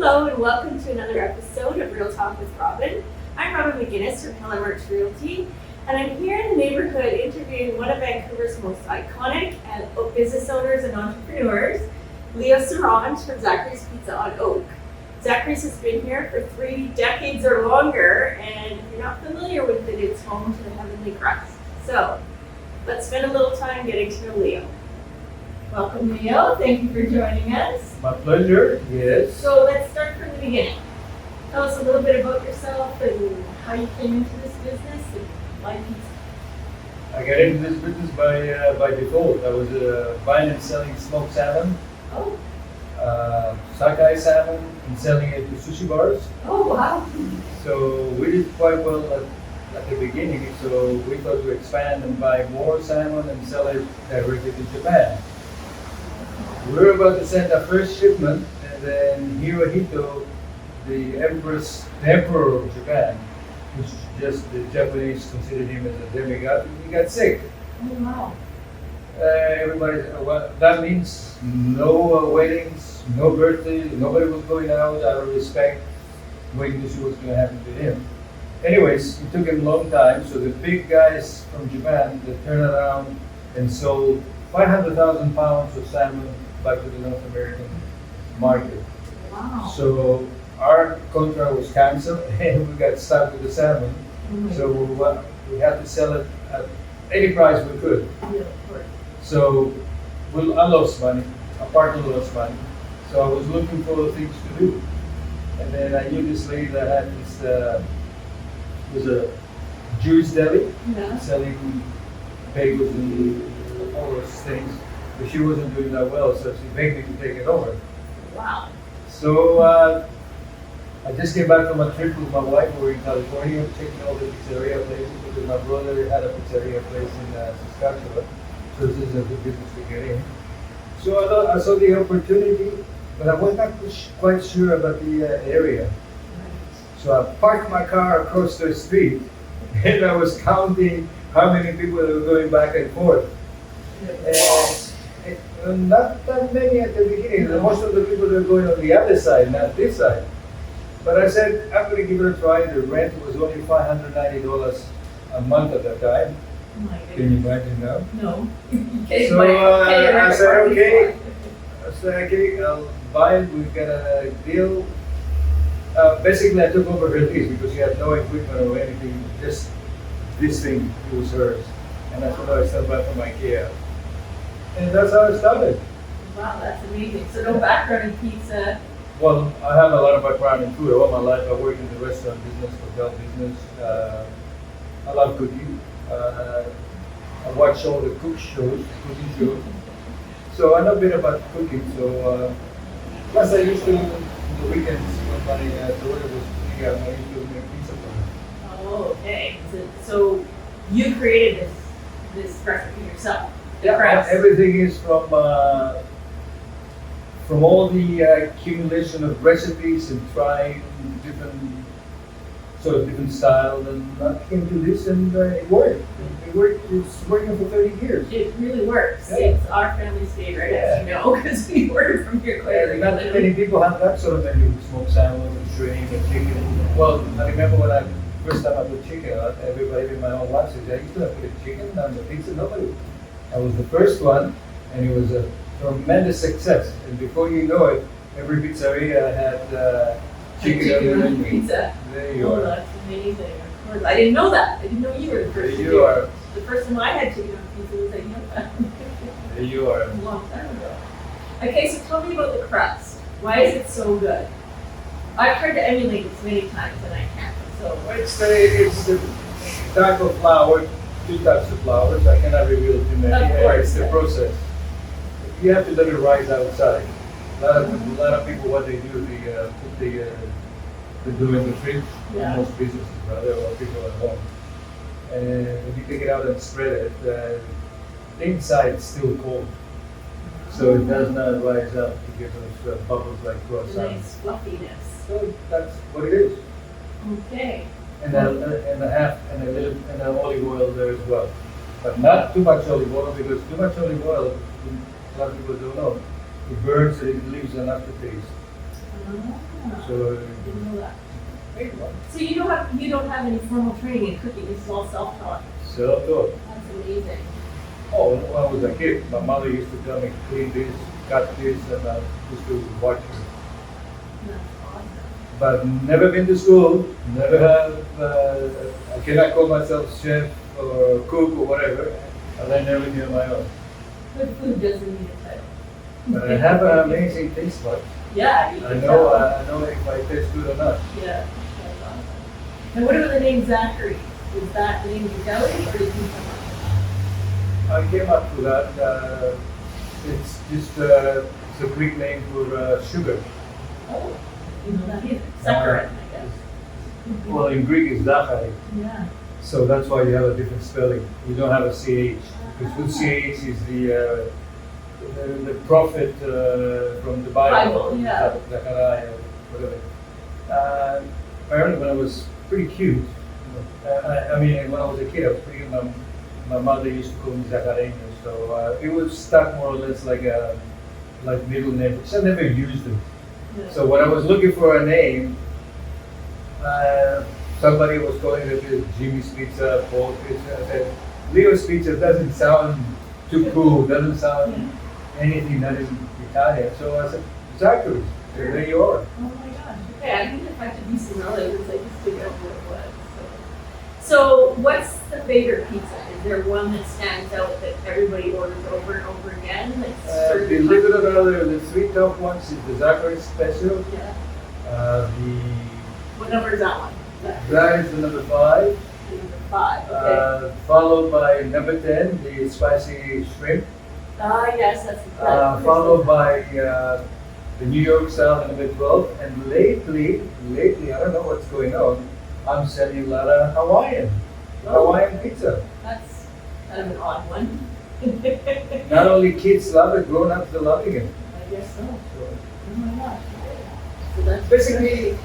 Hello and welcome to another episode of Real Talk with Robin. I'm Robin McGinnis from Hellermarch Realty, and I'm here in the neighborhood interviewing one of Vancouver's most iconic business owners and entrepreneurs, Leo Serant from Zaccary's Pizza on Oak. Zaccary's has been here for 3 decades or longer, and if you're not familiar with it, it's home to the Heavenly Crust. So let's spend a little time getting to know Leo. Welcome, Leo. Thank you for joining us. My pleasure, yes. So let's start from the beginning. Tell us a little bit about yourself and how you came into this business and why pizza. I got into this business by default. I was buying and selling smoked salmon, Oh, Zaccary salmon, and selling it to sushi bars. oh wow. So we did quite well at the beginning, so we thought to expand and buy more salmon and sell it directly to Japan. We were about to send our first shipment, and then Hirohito, the emperor of Japan, which just the Japanese considered him as a demigod, he got sick. Oh wow. Everybody, well, that means no weddings, no birthdays, nobody was going out out of respect, waiting to see what's going to happen to him. Anyways, it took him a long time, so the big guys from Japan, they turned around and sold 500,000 pounds of salmon back to the North American market. Wow. So our contract was canceled and we got stuck with the salmon. Mm-hmm. So we had to sell it at any price we could. Yeah, of course. So I lost money, our partner lost money. So I was looking for things to do. And then I knew this lady that had this, was a Jewish deli Yeah. selling bagels and all those things. But she wasn't doing that well, so she begged me to take it over. Wow. So I just came back from a trip with my wife. We were in California, checking all the pizzeria places because my brother had a pizzeria place in Saskatchewan. So this is a good business to get in. So I saw the opportunity, but I was not quite sure about the area. So I parked my car across the street and I was counting how many people were going back and forth. And not that many at the beginning. Most of the people were going on the other side, not this side. But I said, I'm going to give it a try. The rent was only $590 a month at that time. Oh my Can goodness. you imagine now? No. So I said, okay. I said, okay, I'll buy it. We got a deal. Basically, I took over her lease because she had no equipment or anything. Just this thing, it was hers. And that's what I still bought from IKEA. And that's how it started. Wow, that's amazing. So no background in pizza. Well, I have a lot of background in food. All my life I worked in the restaurant business, hotel business. I love cooking. I watch all the cooking shows. So I know a bit about cooking. So plus I used to, on the weekends when my daughter was cooking, I used to make pizza for her. Oh, okay. So you created this recipe yourself. The Yeah, crust. everything is from all the accumulation of recipes and trying different styles, and I came to this and it worked. It worked. It's working for 30 years. It really works. Yeah. It's our family's favorite, as you know, because we order from here quite And not regularly. many people have that sort of menu: smoked salmon, and shrimp, and chicken. Well, I remember when I first time I put chicken, everybody, even my own wife says, "I used to put a chicken on the pizza." Nobody. I was the first one, and it was a tremendous success. And before you know it, every pizzeria had chicken on the on menu. pizza. There you Oh, are. that's amazing. Of course. I didn't know that. I didn't know you were the There first to you do it. are. The first time I had chicken on pizza was at Yoga. There you are. A long time ago. Okay, so tell me about the crust. Why is it so good? I've tried to emulate this many times and I can't. So It's the type of flour, 2 types of flours. I cannot reveal too many. Of course. It's the process. You have to let it rise outside. A lot of people, what they do, they put the dough in the fridge. Yeah. Most businesses, rather, or people at home. And when you take it out and spread it, the inside is still cold, so it does not rise up to give those bubbles like a croissants. nice fluffiness. So that's what it is. Okay. And a little olive oil there as well, but not too much olive oil, because too much olive oil, a lot of people don't know, it burns and it leaves an aftertaste. Ah, So, didn't know that. hey, well, So you don't have any formal training in cooking. This is all self-taught. self-taught. That's amazing. Oh, when I was a kid, my mother used to tell me, clean this, cut this, and I used to watch her. That's awesome. But never been to school, never have, I cannot call myself chef or cook or whatever. I learned everything on my own. Good food doesn't need a title. But I have an amazing taste bud. Yeah, you I can know, tell. I know if I taste good or not. Yeah, that's awesome. And what about the name Zaccary? Is that the name you got it, or did you come up with that? I came up with that, it's just, it's a Greek name for sugar. Oh, you know that either. Serant, I guess. Well, in Greek it's Zaccary. Yeah. So that's why you have a different spelling. You don't have a CH. Because with CH is the prophet from the Bible. Bible, yeah. Zaccary, whatever. Apparently when I was pretty cute, I mean when I was a kid I was pretty cute. My mother used to call me Zaccary. So it was stuck more or less like a middle name. Because I never used it. Yeah. So when I was looking for a name, somebody was calling it Jimmy's Pizza, Paul's Pizza. I said, Leo's Pizza doesn't sound too cool, doesn't sound anything that is Italian. So I said, Zaccary. So there you are. Oh my gosh. Okay, I think if I could be some relatives, I just figured out what it was. So what's the favorite pizza? Is there one that stands out that everybody orders over and over again? That's sort of Believe it or not, the three top ones is the Zaccary Special. Yeah. The What number is that one? that is the number 5. Number 5. Okay. Followed by number 10, the spicy shrimp. Yes, that's the Followed by the New York style number 12. And lately, I don't know what's going on, I'm selling a lot of Hawaiian pizza. That's kind of an odd one. Not only kids love it, grown-ups are loving it. I guess so. So Oh my gosh. So that's basically,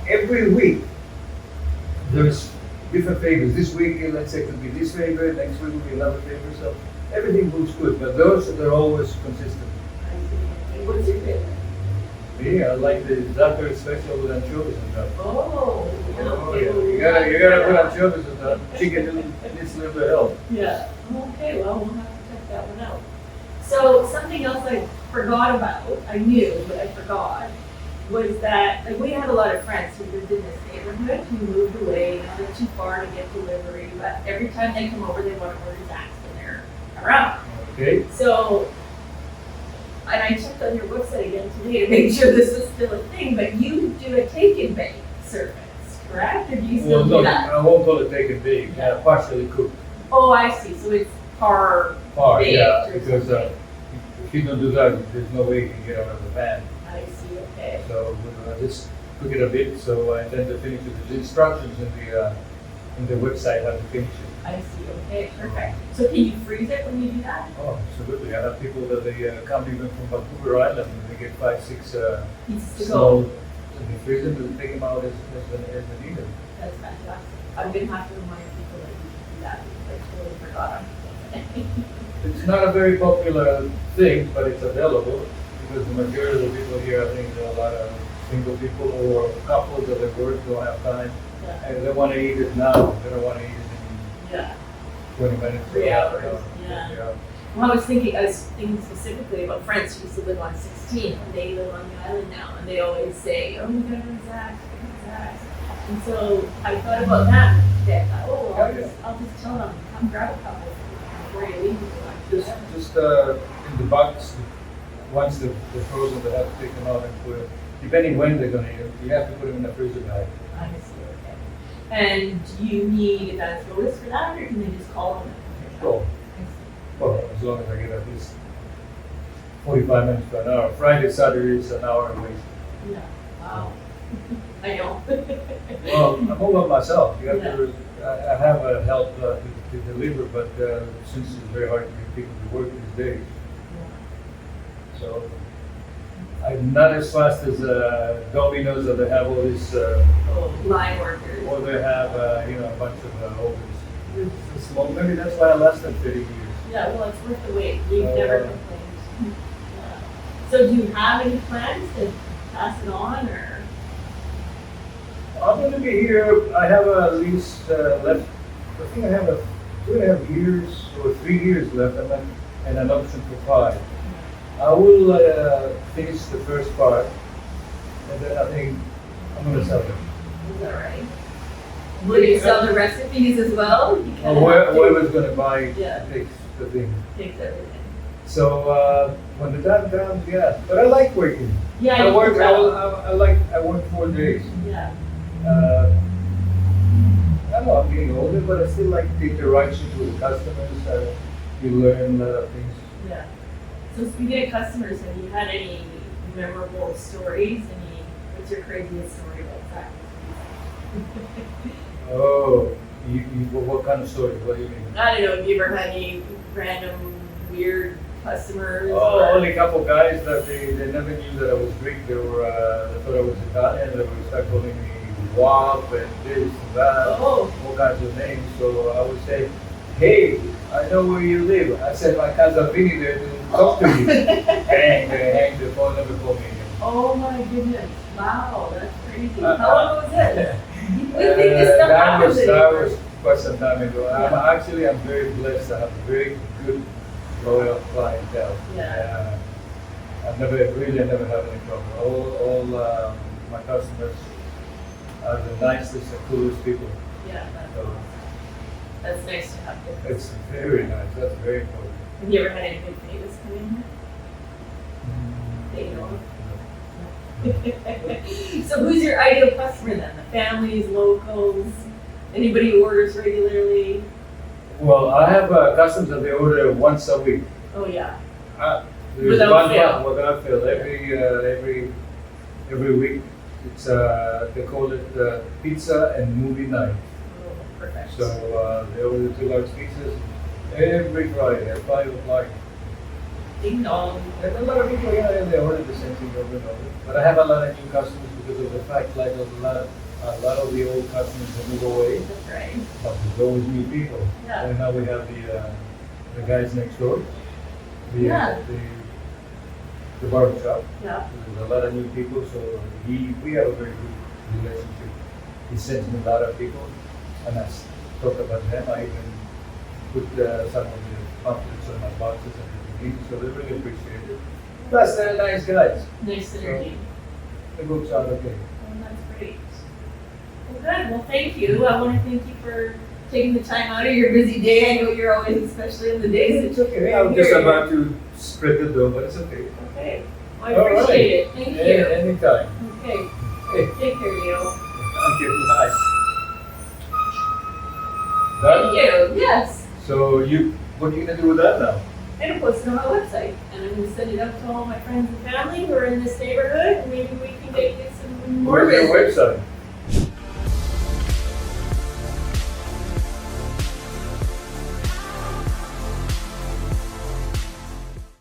every week, there's different flavors. This week, let's say, could be this flavor, next week will be another flavor. So everything moves good, but those, they're always consistent. I see. And what's your favorite? Me, I like the Zaccary Special with anchovies on top. Oh, yeah. Oh, yeah. You gotta put anchovies on top. Chicken needs a little bit of help. Yeah. Okay, well, we'll have to check that one out. So something else I forgot about, I knew, but I forgot, was that like we had a lot of friends who lived in this neighborhood who moved away, lived too far to get delivery, but every time they come over, they want to order Zax when they're around. Okay. So, and I checked on your website again today to make sure this is still a thing, but you do a take and bake service, correct? Or do you still Well, do no, that? I won't call it take and bake. Partially cooked. Oh, I see. So it's par Part, baked yeah, or because something. if you don't do that, there's no way you can get out of the pan. I see. Okay. So I just cook it a bit, so I intend to finish it. There's instructions in the website how to finish it. I see. Okay. Perfect. So can you freeze it when you do that? Oh, absolutely. I have people that they come even from Vancouver Island and they get 5, 6 Pieces to go. small, and they freeze them and take them out as needed. That's fantastic. I'm gonna have to remind people that you should do that because I totally forgot. It's not a very popular thing, but it's available because the majority of the people here, I think, there are a lot of single people or couples that at work don't have time. Yeah. And they want to eat it now. They don't want to eat it Yeah. in 20 minutes. 3 or half an hours, hour. yeah. Well, I was thinking specifically about friends who used to live on 16 and they live on the island now and they always say, oh, we gotta go to Zach, we gotta go to Zach. And so I thought about that today. I thought, oh, I'll just tell them, come grab a couple before you leave. Just in the box, once they're frozen, they have to take them out and put it, depending when they're going to eat them, you have to put them in a freezer bag. I see, okay. And do you need advance notice for that or can they just call them? Well, well, as long as I get at least 45 minutes to an hour. Friday, Saturday is an hour away. Yeah, wow. I know. Well, I'm home by myself. You have Yeah. to, I have a help to deliver, but since it's very hard to get people to work these days, so I'm not as fast as Domino's that they have all this, Oh, line workers. or they have a bunch of ovens. It's small. Maybe that's why I lasted 30 years. Yeah, well, it's worth the wait. You've never complained. Yeah. So do you have any plans to pass it on, or? I'm gonna be here, I have a lease left, I think I have 2.5 years or 3 years left, and an option for 5. I will finish the first part, and then I think I'm gonna sell them. Is that right? Will you sell the recipes as well? You kind of have to- Whoever's gonna buy Yeah. takes the thing. Takes everything. So when the time comes, yeah. But I like working. Yeah, I you work. can I, tell. I work 4 days. Yeah. I know I'm getting older, but I still like to take the interactions with the customers. You learn a lot of things. Yeah. So speaking of customers, have you had any memorable stories? What's your craziest story about Zaccary? Oh, what kind of story? What do you mean? I don't know, have you ever had any random weird customers? Oh, or- only a couple guys that they never knew that I was Greek. They thought I was Italian. They would start calling me WAP and this and that, Oh. all kinds of names. So I would say, hey, I know where you live. I said my cousin Vinny there to talk to you. Bang, they hang the phone, never call me again. Oh my goodness. Wow, that's crazy. How long was this? We think this stuff That happens was anymore. quite some time ago. Yeah. I'm very blessed. I have a very good, loyal clientele. Yeah. I've never had any problem. All my customers are the nicest and coolest people. Yeah, So that's nice to have. it's very nice. That's very important. Have you ever had any big famous come in here? That you know of? So who's your ideal customer then? The families, locals, anybody who orders regularly? Well, I have customers that they order once a week. Oh yeah. There's Without fail. Without fail. Every week. It's they call it pizza and movie night. Oh, perfect. So they order 2 large pizzas every Friday at 5 o'clock. Ding dong. And a lot of people, they order the same thing over and over. But I have a lot of new customers because of the fact, like a lot of the old customers that move away. That's right. But there's always new people. Yeah. And now we have the guys next door. Yeah. The barber shop. Yeah. There's a lot of new people, so we have a very good relationship. He sends me a lot of people, and I talk about them. I even put some of the pamphlets on my boxes and everything, so they really appreciate it. Plus, they're nice guys. Nice synergy. The books are okay. Well, that's great. Well, good. Well, thank you. I want to thank you for taking the time out of your busy day. I know you're always, especially on the days It's okay. I'm just about to spread the dough, but it's okay. Okay. Well, I All right. appreciate it. Thank you. Anytime. Okay. Hey, Take care, you. thank you. Nice. Thank you. Yes. So what are you gonna do with that now? I'm going to post it on my website, and I'm going to send it out to all my friends and family who are in this neighborhood, and maybe we can get you some more Where's your business. website?